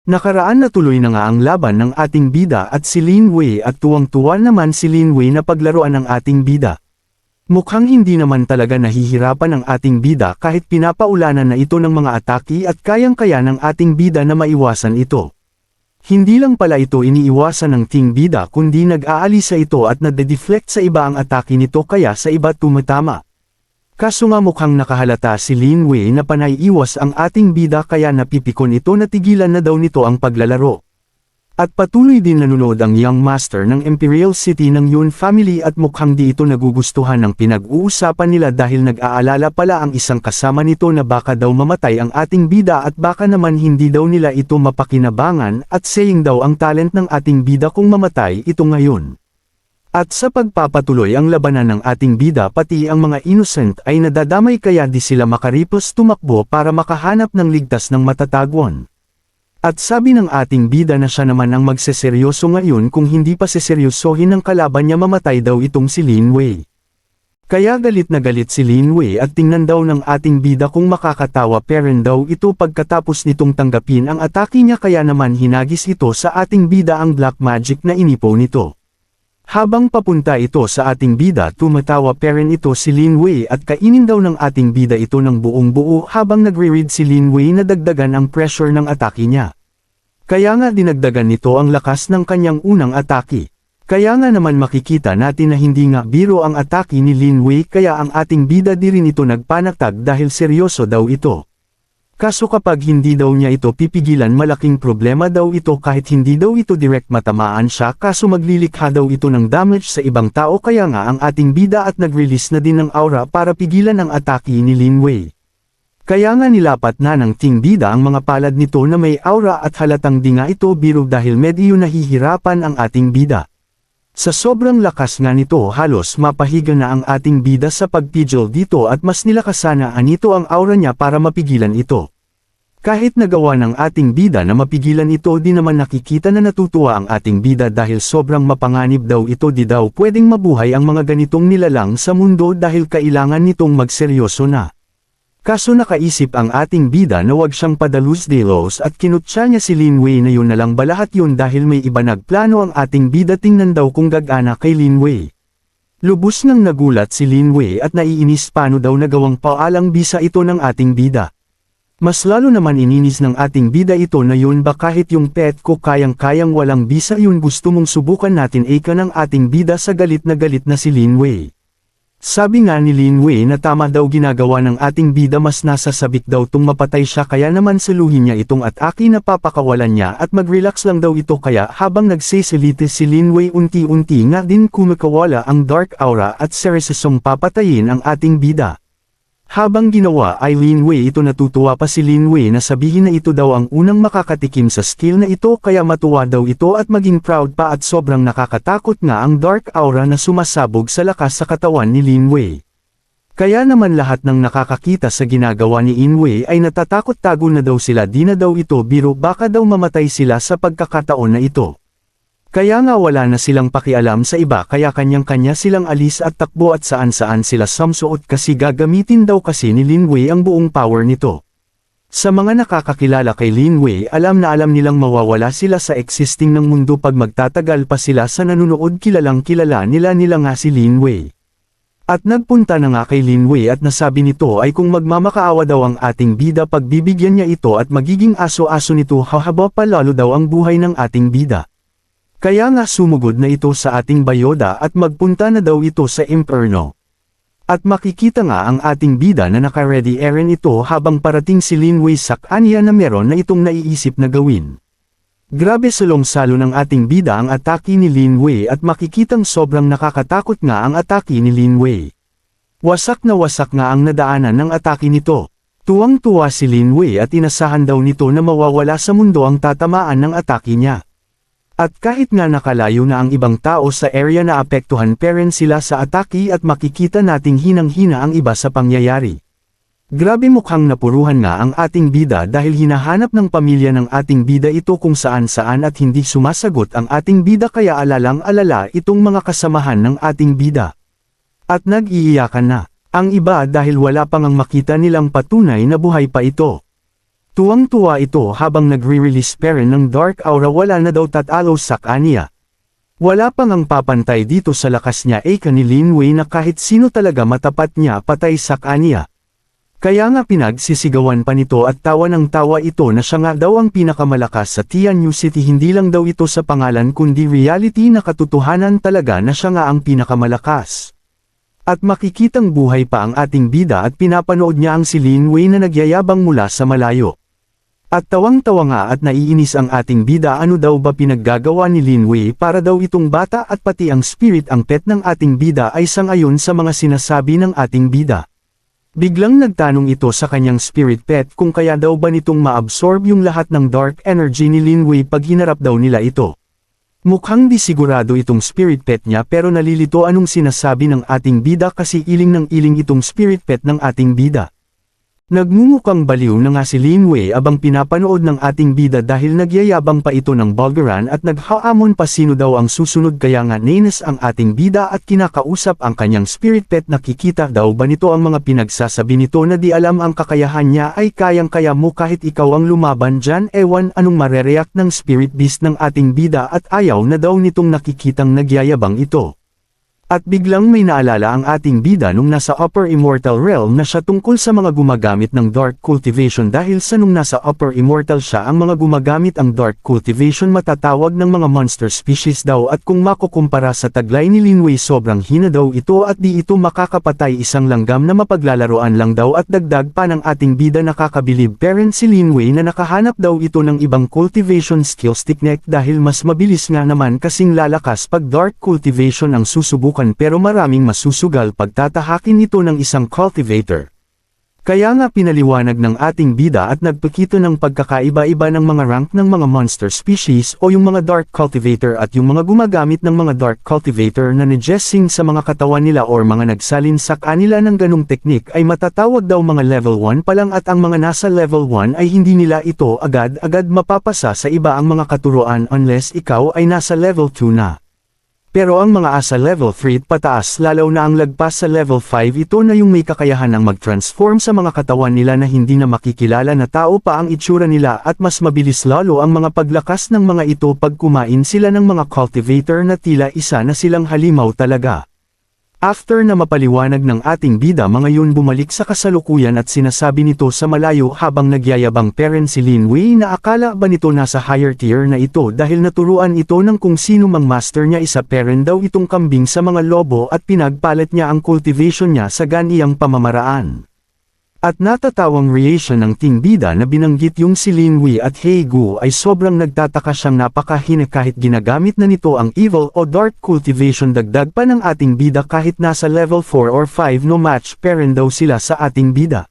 Nakaraan na tuloy na nga ang laban ng ating bida at si Lin Wei at tuwang-tuwa naman si Lin Wei na paglaruan ng ating bida. Mukhang hindi naman talaga nahihirapan ang ating bida kahit pinapaulanan na ito ng mga atake at kayang-kaya ng ating bida na maiwasan ito. Hindi lang pala ito iniiwasan ng ting bida kundi nag-aalisa ito at nade-deflect sa iba ang atake nito kaya sa iba tumatama. Kaso nga mukhang nakahalata si Lin Wei na panay iwas ang ating bida kaya napipikon ito na tigilan na daw nito ang paglalaro. At patuloy din nanonood ang Young Master ng Imperial City ng Yun family at mukhang di ito nagugustuhan ng pinag-uusapan nila dahil nag-aalala pala ang isang kasama nito na baka daw mamatay ang ating bida at baka naman hindi daw nila ito mapakinabangan at saying daw ang talent ng ating bida kung mamatay ito ngayon. At sa pagpapatuloy ang labanan ng ating bida pati ang mga innocent ay nadadamay kaya di sila makaripos tumakbo para makahanap ng ligtas ng matatagwan. At sabi ng ating bida na siya naman ang magseseryoso ngayon kung hindi pa seseryosohin ng kalaban niya mamatay daw itong si Lin Wei. Kaya galit na galit si Lin Wei at tingnan daw ng ating bida kung makakatawa peren daw ito pagkatapos nitong tanggapin ang atake niya kaya naman hinagis ito sa ating bida ang black magic na inipo nito. Habang papunta ito sa ating bida tumatawa peren ito si Lin Wei at kainin daw ng ating bida ito ng buong buo habang nagre-read si Lin Wei na dagdagan ang pressure ng atake niya. Kaya nga dinagdagan nito ang lakas ng kanyang unang atake. Kaya nga naman makikita natin na hindi nga biro ang atake ni Lin Wei kaya ang ating bida di rin ito nagpanatag dahil seryoso daw ito. Kaso kapag hindi daw niya ito pipigilan malaking problema daw ito kahit hindi daw ito direct matamaan siya kaso maglilikha daw ito ng damage sa ibang tao kaya nga ang ating bida at nag-release na din ng aura para pigilan ang atake ni Lin Wei. Kaya nga nilapat na ng ting bida ang mga palad nito na may aura at halatang di nga ito biro dahil medyo nahihirapan ang ating bida. Sa sobrang lakas nga nito halos mapahiga na ang ating bida sa pagpigil dito at mas nilakasanaan nito ang aura niya para mapigilan ito. Kahit nagawa ng ating bida na mapigilan ito di naman nakikita na natutuwa ang ating bida dahil sobrang mapanganib daw ito di daw pwedeng mabuhay ang mga ganitong nilalang sa mundo dahil kailangan nitong magseryoso na. Kaso nakaisip ang ating bida na wag siyang padalus-delos at kinutya niya si Lin Wei na yun na lang ba lahat yun dahil may iba nagplano ang ating bida tingnan daw kung gagana kay Lin Wei. Lubos nang nagulat si Lin Wei at naiinis paano daw nagawang paalang bisa ito ng ating bida. Mas lalo naman ininis ng ating bida ito na yun ba kahit yung pet ko kayang-kayang walang bisa yun gusto mong subukan natin ika ng ating bida sa galit na si Lin Wei. Sabi nga ni Lin Wei na tama daw ginagawa ng ating bida mas nasasabik daw tung mapatay siya kaya naman saluhin niya itong atake na papakawalan niya at mag-relax lang daw ito kaya habang nagsisilite si Lin Wei unti-unti nga din kumikawala ang dark aura at seresesong papatayin ang ating bida. Habang ginawa ay Lin Wei ito natutuwa pa si Lin Wei na sabihin na ito daw ang unang makakatikim sa skill na ito kaya matuwa daw ito at maging proud pa at sobrang nakakatakot nga ang dark aura na sumasabog sa lakas sa katawan ni Lin Wei. Kaya naman lahat ng nakakakita sa ginagawa ni Lin Wei ay natatakot tago na daw sila di na daw ito biro baka daw mamatay sila sa pagkakataon na ito. Kaya nga wala na silang pakialam sa iba kaya kanyang-kanya silang alis at takbo at saan-saan sila samsuot kasi gagamitin daw kasi ni Lin Wei ang buong power nito. Sa mga nakakakilala kay Lin Wei alam na alam nilang mawawala sila sa existing ng mundo pag magtatagal pa sila sa nanunood kilalang kilala nila nga si Lin Wei. At nagpunta na nga kay Lin Wei at nasabi nito ay kung magmamakaawa daw ang ating bida pagbibigyan niya ito at magiging aso-aso nito hahaba pa lalo daw ang buhay ng ating bida. Kaya nga sumugod na ito sa ating bayoda at magpunta na daw ito sa imperno. At makikita nga ang ating bida na naka-ready eren ito habang parating si Lin Wei sa kanya na meron na itong naiisip na gawin. Grabe salong-salo ng ating bida ang atake ni Lin Wei at makikitang sobrang nakakatakot nga ang atake ni Lin Wei. Wasak na wasak nga ang nadaanan ng atake nito. Tuwang-tuwa si Lin Wei at inasahan daw nito na mawawala sa mundo ang tatamaan ng atake niya. At kahit nga nakalayo na ang ibang tao sa area na apektuhan peren sila sa atake at makikita nating hinang-hina ang iba sa pangyayari. Grabe mukhang napuruhan nga ang ating bida dahil hinahanap ng pamilya ng ating bida ito kung saan-saan at hindi sumasagot ang ating bida kaya alalang-alala itong mga kasamahan ng ating bida. At nag-iiyakan na. Ang iba dahil wala pang ang makita nilang patunay na buhay pa ito. Tuwang-tuwa ito habang nagre-release pa rin ng dark aura, wala na daw tatalo sa kanya. Wala pang ang papantay dito sa lakas niya ay ni Lin Wei na kahit sino talaga matapat niya patay sa kanya. Kaya nga pinagsisigawan pa nito at tawa ng tawa ito na siya nga daw ang pinakamalakas sa Tianyu City, hindi lang daw ito sa pangalan kundi reality na katotohanan talaga na siya nga ang pinakamalakas. At makikitang buhay pa ang ating bida at pinapanood niya ang si Lin Wei na nagyayabang mula sa malayo. At tawang-tawa nga at naiinis ang ating bida, ano daw ba pinaggagawa ni Lin Wei para daw itong bata at pati ang spirit ang pet ng ating bida ay sangayon sa mga sinasabi ng ating bida. Biglang nagtanong ito sa kanyang spirit pet kung kaya daw ba nitong maabsorb yung lahat ng dark energy ni Lin Wei pag hinarap daw nila ito. Mukhang di sigurado itong spirit pet niya pero nalilito anong sinasabi ng ating bida kasi iling ng iling itong spirit pet ng ating bida. Nagmumukhang baliw na nga si Lin Wei abang pinapanood ng ating bida dahil nagyayabang pa ito ng bulgaran at naghaamon pa sino daw ang susunod, kaya nga nainis ang ating bida at kinakausap ang kanyang spirit pet. Nakikita daw ba nito ang mga pinagsasabi nito na di alam ang kakayahan niya ay kayang-kaya mo kahit ikaw ang lumaban dyan, ewan anong marereact ng spirit beast ng ating bida at ayaw na daw nitong nakikitang nagyayabang ito. At biglang may naalala ang ating bida nung nasa Upper Immortal Realm na siya tungkol sa mga gumagamit ng Dark Cultivation dahil sa nung nasa Upper Immortal siya ang mga gumagamit ang Dark Cultivation matatawag ng mga monster species daw, at kung makukumpara sa taglay ni Lin Wei sobrang hina daw ito at di ito makakapatay isang langgam na mapaglalaroan lang daw, at dagdag pa ng ating bida nakakabilib parent si Lin Wei na nakahanap daw ito ng ibang cultivation skills technique dahil mas mabilis nga naman kasing lalakas pag Dark Cultivation ang susubukan, pero maraming masusugal pag tatahakin ito ng isang cultivator. Kaya nga pinaliwanag ng ating bida at nagpakita ng pagkakaiba-iba ng mga rank ng mga monster species o yung mga dark cultivator at yung mga gumagamit ng mga dark cultivator na nagessing sa mga katawan nila or mga nagsalin sa kanila ng ganong teknik ay matatawag daw mga level 1 pa lang, at ang mga nasa level 1 ay hindi nila ito agad-agad mapapasa sa iba ang mga katuruan unless ikaw ay nasa level 2 na. Pero ang mga asa level 3 pataas lalo na ang lagpas sa level 5, ito na yung may kakayahan ng mag-transform sa mga katawan nila na hindi na makikilala na tao pa ang itsura nila, at mas mabilis lalo ang mga paglakas ng mga ito pag kumain sila ng mga cultivator na tila isa na silang halimaw talaga. After na mapaliwanag ng ating bida mga yun, bumalik sa kasalukuyan at sinasabi nito sa malayo habang nagyayabang parent si Lin Wei na akala ba nito nasa higher tier na ito dahil naturuan ito ng kung sino mang master niya. Isa parent daw itong kambing sa mga lobo at pinagpalit niya ang cultivation niya sa ganiyang pamamaraan. At natatawang reaction ng ting bida na binanggit yung si Lin Wei at He Gu ay sobrang nagtataka siyang napakahina kahit ginagamit na nito ang evil o dark cultivation. Dagdag pa ng ating bida kahit nasa level 4 or 5 no match parent daw sila sa ating bida.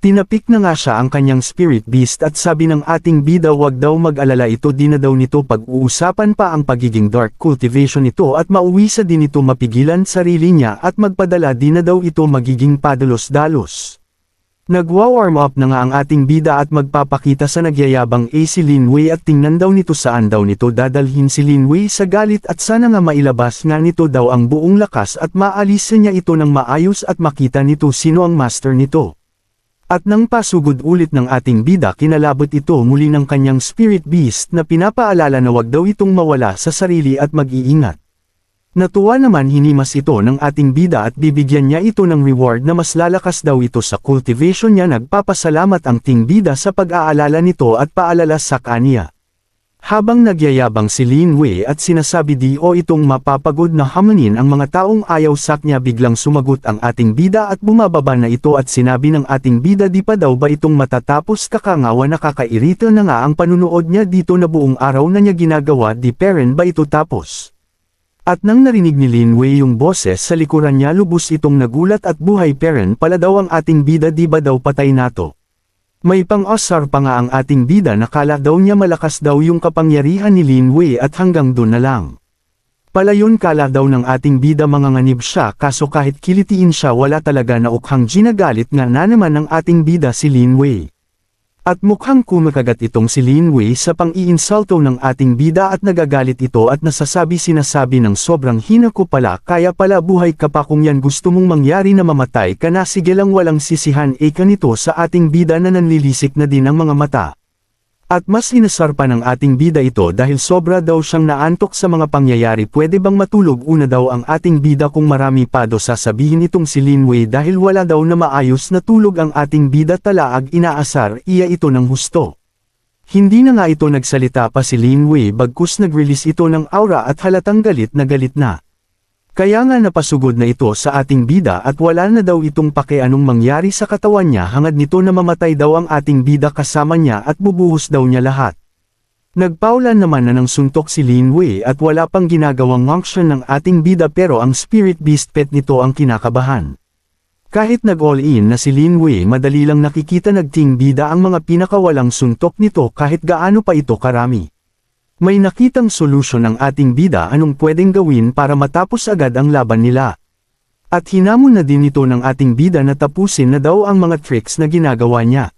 Tinapik na nga siya ang kanyang spirit beast at sabi ng ating bida wag daw mag-alala, ito di na daw nito pag-uusapan pa ang pagiging dark cultivation nito at mauwi sa din ito mapigilan sarili niya at magpadala di na daw ito magiging padalos-dalos. Nagwa-warm up na nga ang ating bida at magpapakita sa nagyayabang si Lin Wei at tingnan daw nito saan daw nito dadalhin si Lin Wei sa galit at sana nga mailabas nga nito daw ang buong lakas at maalis niya ito ng maayos at makita nito sino ang master nito. At nang pasugod ulit ng ating bida kinalabot ito muli ng kanyang spirit beast na pinapaalala na wag daw itong mawala sa sarili at mag-iingat. Natuwa naman hinimas ito ng ating bida at bibigyan niya ito ng reward na mas lalakas daw ito sa cultivation niya. Nagpapasalamat ang ting bida sa pag-aalala nito at paalala sa kanya. Habang nagyayabang si Lin Wei at sinasabi di o itong mapapagod na hamanin ang mga taong ayaw sa kanya, biglang sumagot ang ating bida at bumababa na ito at sinabi ng ating bida di pa daw ba itong matatapos, kakangawa, nakakairita na nga ang panunood niya dito na buong araw na niya ginagawa, di parent ba ito tapos? At nang narinig ni Lin Wei yung boses sa likuran niya lubos itong nagulat at buhay parent pala daw ang ating bida, di ba daw patay nato? May pang-asar pa nga ang ating bida, nakala daw niya malakas daw yung kapangyarihan ni Lin Wei at hanggang doon na lang. Palayon kala daw ng ating bida manganganib siya, kaso kahit kilitiin siya wala talaga na ukhang ginagalit nga na naman ng ating bida si Lin Wei. At mukhang kumakagat itong si Lin Wei sa pang-iinsulto ng ating bida at nagagalit ito at sinasabi ng sobrang hina ko pala kaya pala buhay ka pa kung yan gusto mong mangyari na mamatay ka na sige lang walang sisihan kanito sa ating bida na nanlilisik na din ang mga mata. At mas inasar pa ng ating bida ito dahil sobra daw siyang naantok sa mga pangyayari pwede bang matulog una daw ang ating bida kung marami pa daw sasabihin itong si Lin Wei dahil wala daw na maayos na tulog ang ating bida talaag inaasar iya ito ng husto. Hindi na nga ito nagsalita pa si Lin Wei bagkus nag-release ito ng aura at halatang galit na. Kaya nga napasugod na ito sa ating bida at wala na daw itong pakianong mangyari sa katawan niya hangad nito na mamatay daw ang ating bida kasama niya at bubuhos daw niya lahat. Nagpaulan naman na ng suntok si Lin Wei at wala pang ginagawang function ng ating bida pero ang spirit beast pet nito ang kinakabahan. Kahit nag-all-in na si Lin Wei madali lang nakikita nagting bida ang mga pinakawalang suntok nito kahit gaano pa ito karami. May nakitang solusyon ang ating bida anong pwedeng gawin para matapos agad ang laban nila. At hinamon na din ito ng ating bida na tapusin na daw ang mga tricks na ginagawa niya.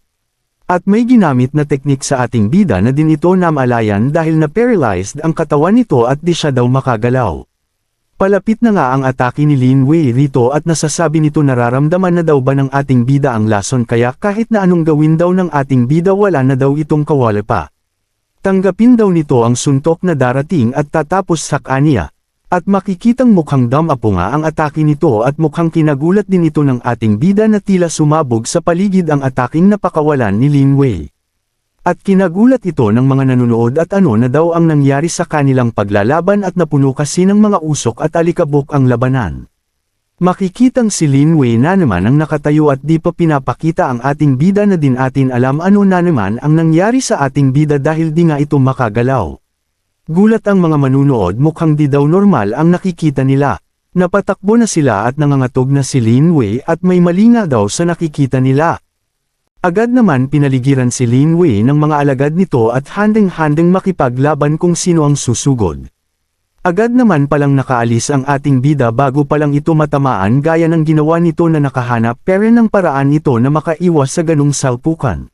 At may ginamit na teknik sa ating bida na din ito namalayan dahil na-paralyzed ang katawan nito at di siya daw makagalaw. Palapit na nga ang atake ni Lin Wei rito at nasasabi nito nararamdaman na daw ba ng ating bida ang lason kaya kahit na anong gawin daw ng ating bida wala na daw itong kawala pa. Tanggapin daw nito ang suntok na darating at tatapos sa kanya. At makikitang mukhang damapo nga ang atake nito at mukhang kinagulat din ito ng ating bida na tila sumabog sa paligid ang ataking napakawalan ni Lin Wei. At kinagulat ito ng mga nanonood at ano na daw ang nangyari sa kanilang paglalaban at napuno kasi ng mga usok at alikabok ang labanan. Makikitang si Lin Wei na naman ang nakatayo at di pa pinapakita ang ating bida na din atin alam ano na naman ang nangyari sa ating bida dahil di nga ito makagalaw. Gulat ang mga manunood mukhang di daw normal ang nakikita nila. Napatakbo na sila at nangangatog na si Lin Wei at may mali nga daw sa nakikita nila. Agad naman pinaligiran si Lin Wei ng mga alagad nito at handeng-handeng makipaglaban kung sino ang susugod. Agad naman palang nakaalis ang ating bida bago palang ito matamaan gaya ng ginawa nito na nakahanap pero ng paraan ito na makaiwas sa ganung salpukan.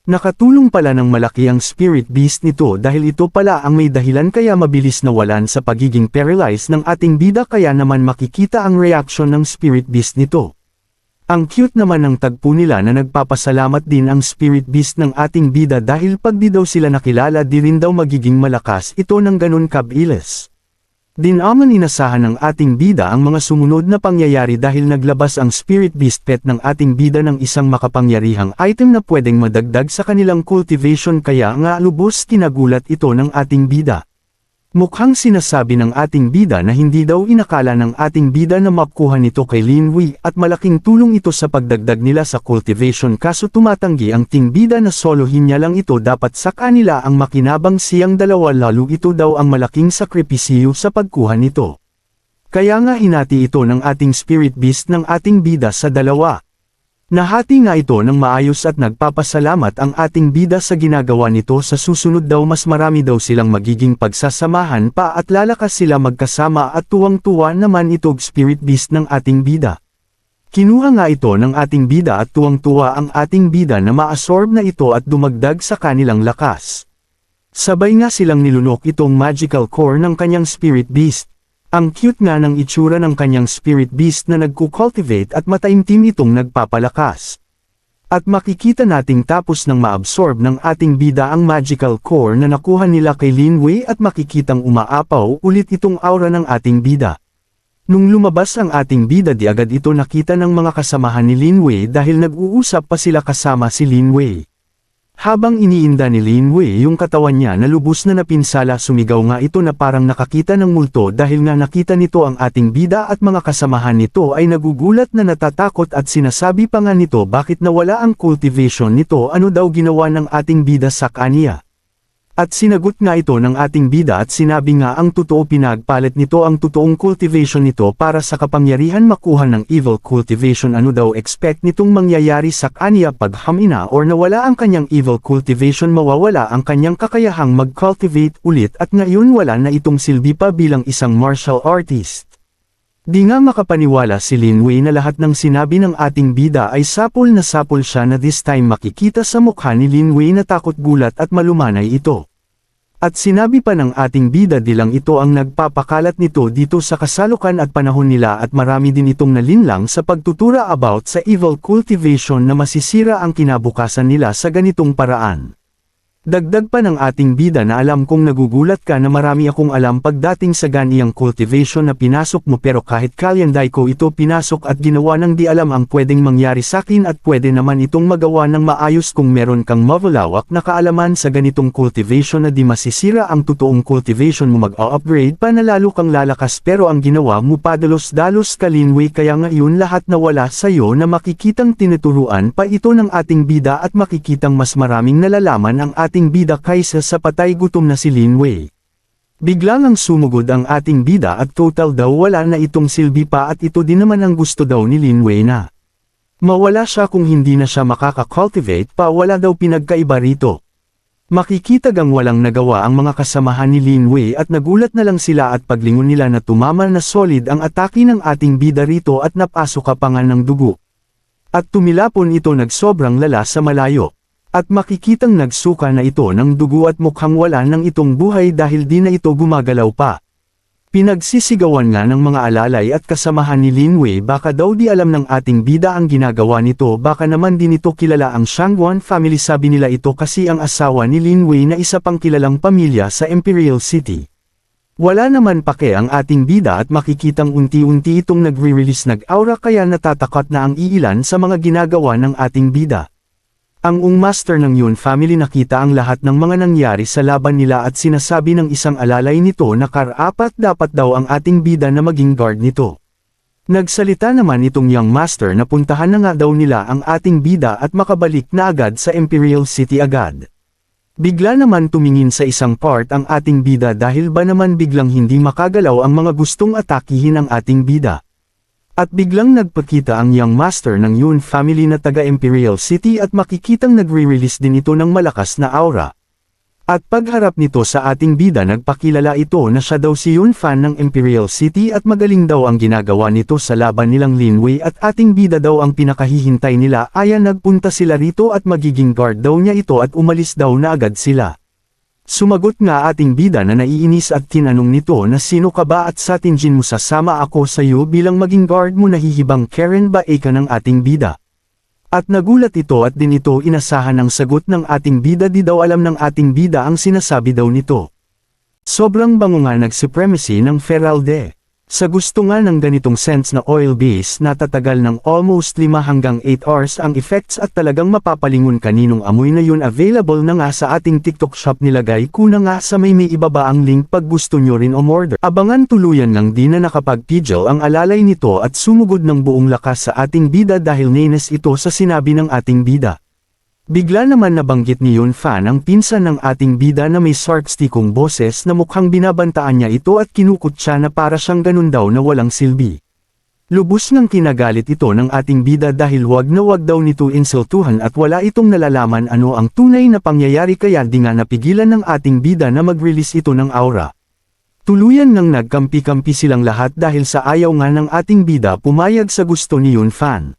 Nakatulong pala ng malaki ang spirit beast nito dahil ito pala ang may dahilan kaya mabilis nawalan sa pagiging paralyzed ng ating bida kaya naman makikita ang reaction ng spirit beast nito. Ang cute naman ng tagpo nila na nagpapasalamat din ang spirit beast ng ating bida dahil pag di daw sila nakilala di rin daw magiging malakas ito ng ganun kabilis. Dinaman inasahan ng ating bida ang mga sumunod na pangyayari dahil naglabas ang spirit beast pet ng ating bida ng isang makapangyarihang item na pwedeng madagdag sa kanilang cultivation kaya nga lubos kinagulat ito ng ating bida. Mukhang sinasabi ng ating bida na hindi daw inakala ng ating bida na makuha nito kay Lin Wei at malaking tulong ito sa pagdagdag nila sa cultivation kaso tumatanggi ang ting bida na solohin niya lang ito dapat sa kanila ang makinabang siyang dalawa lalo ito daw ang malaking sakripisyo sa pagkuha nito. Kaya nga hinati ito ng ating spirit beast ng ating bida sa dalawa. Nahati nga ito ng maayos at nagpapasalamat ang ating bida sa ginagawa nito sa susunod daw mas marami daw silang magiging pagsasamahan pa at lalakas sila magkasama at tuwang-tuwa naman itong spirit beast ng ating bida. Kinuha nga ito ng ating bida at tuwang-tuwa ang ating bida na ma-absorb na ito at dumagdag sa kanilang lakas. Sabay nga silang nilunok itong magical core ng kanyang spirit beast. Ang cute nga ng itsura ng kanyang spirit beast na nagkukultivate at mataimtim itong nagpapalakas. At makikita nating tapos ng maabsorb ng ating bida ang magical core na nakuha nila kay Lin Wei at makikitang umaapaw ulit itong aura ng ating bida. Nung lumabas ang ating bida di agad ito nakita ng mga kasamahan ni Lin Wei dahil nag-uusap pa sila kasama si Lin Wei. Habang iniinda ni Lin Wei yung katawan niya na lubos na napinsala sumigaw nga ito na parang nakakita ng multo dahil nga nakita nito ang ating bida at mga kasamahan nito ay nagugulat na natatakot at sinasabi pa nga nito bakit nawala ang cultivation nito ano daw ginawa ng ating bida sa kanya. At sinagot nga ito ng ating bida at sinabi nga ang totoo pinagpalit nito ang totoong cultivation nito para sa kapangyarihan makuha ng evil cultivation ano daw expect nitong mangyayari sa kanya pag hamina or nawala ang kanyang evil cultivation mawawala ang kanyang kakayahang mag-cultivate ulit at ngayon wala na itong silbi pa bilang isang martial artist. Di nga makapaniwala si Lin Wei na lahat ng sinabi ng ating bida ay sapol na sapol siya na this time makikita sa mukha ni Lin Wei na takot gulat at malumanay ito. At sinabi pa ng ating bida di lang ito ang nagpapakalat nito dito sa kasalukan at panahon nila at marami din itong nalinlang sa pagtutura about sa evil cultivation na masisira ang kinabukasan nila sa ganitong paraan. Dagdag pa ng ating bida na alam kong nagugulat ka na marami akong alam pagdating sa ganiyang cultivation na pinasok mo pero kahit kalyanday ko ito pinasok at ginawa ng di alam ang pwedeng mangyari sakin at pwede naman itong magawa ng maayos kung meron kang mavalawak na kaalaman sa ganitong cultivation na di masisira ang totoong cultivation mo mag-upgrade pa na lalo kang lalakas pero ang ginawa mo padalos-dalos ka Lin Wei kaya ngayon lahat nawala sa'yo na makikitang tinuturuan pa ito ng ating bida at makikitang mas maraming nalalaman ang ating bida kaysa sa patay gutom na si Lin Wei. Biglang ang sumugod ang ating bida at total daw wala na itong silbi pa at ito din naman ang gusto daw ni Lin Wei na. Mawala siya kung hindi na siya makaka-cultivate pa wala daw pinagkaiba rito. Makikitagang walang nagawa ang mga kasamahan ni Lin Wei at nagulat na lang sila at paglingon nila na tumama na solid ang atake ng ating bida rito at napasok pa nga ng dugo. At tumilapon ito nagsobrang lala sa malayo. At makikitang nagsuka na ito ng dugo at mukhang wala nang itong buhay dahil di na ito gumagalaw pa. Pinagsisigawan nga ng mga alalay at kasamahan ni Lin Wei baka daw di alam ng ating bida ang ginagawa nito baka naman din ito kilala ang Shangguan family sabi nila ito kasi ang asawa ni Lin Wei na isa pang kilalang pamilya sa Imperial City. Wala naman pake ang ating bida at makikitang unti-unti itong nagre-release nag-aura kaya natatakot na ang iilan sa mga ginagawa ng ating bida. Ang master ng Yun family nakita ang lahat ng mga nangyari sa laban nila at sinasabi ng isang alalay nito na karapat dapat daw ang ating bida na maging guard nito. Nagsalita naman itong young master na puntahan na nga daw nila ang ating bida at makabalik na agad sa Imperial City agad. Bigla naman tumingin sa isang part ang ating bida dahil ba naman biglang hindi makagalaw ang mga gustong atakihin ang ating bida. At biglang nagpakita ang young master ng Yun family na taga Imperial City at makikitang nagre-release din ito ng malakas na aura. At pagharap nito sa ating bida nagpakilala ito na siya daw si Yun fan ng Imperial City at magaling daw ang ginagawa nito sa laban nilang Lin Wei at ating bida daw ang pinakahihintay nila aya nagpunta sila rito at magiging guard daw niya ito at umalis daw na agad sila. Sumagot nga ating bida na naiinis at tinanong nito na sino ka ba at sa tingin mo sasama ako sa iyo bilang maging guard mo nahihibang Karen ba ka ng ating bida. At nagulat ito at din ito inasahan ang sagot ng ating bida di daw alam ng ating bida ang sinasabi daw nito. Sobrang bango nga nag-supremacy ng Feralde. Sa gusto nga ng ganitong scents na oil base na tatagal ng almost 5 hanggang 8 hours ang effects at talagang mapapalingon kaninong amoy na yun available na nga sa ating TikTok shop nilagay ko na nga sa may ibaba ang link pag gusto nyo rin umorder. Abangan tuluyan lang di na nakapag-pidgel ang alalay nito at sumugod ng buong lakas sa ating bida dahil nainis ito sa sinabi ng ating bida. Bigla naman nabanggit ni Yun fan ang pinsan ng ating bida na may sarcastikong boses na mukhang binabantaan niya ito at kinukot siya na para siyang ganun daw na walang silbi. Lubos ngang kinagalit ito ng ating bida dahil wag na wag daw nito insultuhan at wala itong nalalaman ano ang tunay na pangyayari kaya di nga napigilan ng ating bida na mag-release ito ng aura. Tuluyan nang nagkampi-kampi silang lahat dahil sa ayaw nga ng ating bida pumayag sa gusto ni Yun fan.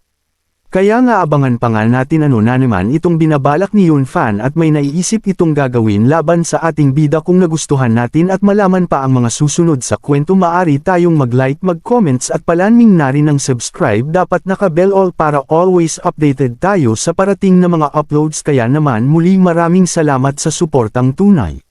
Kaya nga abangan pa nga natin ano na naman itong binabalak ni Yun fan at may naiisip itong gagawin laban sa ating bida kung nagustuhan natin at malaman pa ang mga susunod sa kwento maaari tayong mag-like mag-comments at palanming na rin ng subscribe dapat naka-bell all para always updated tayo sa parating na mga uploads kaya naman muli maraming salamat sa suportang tunay.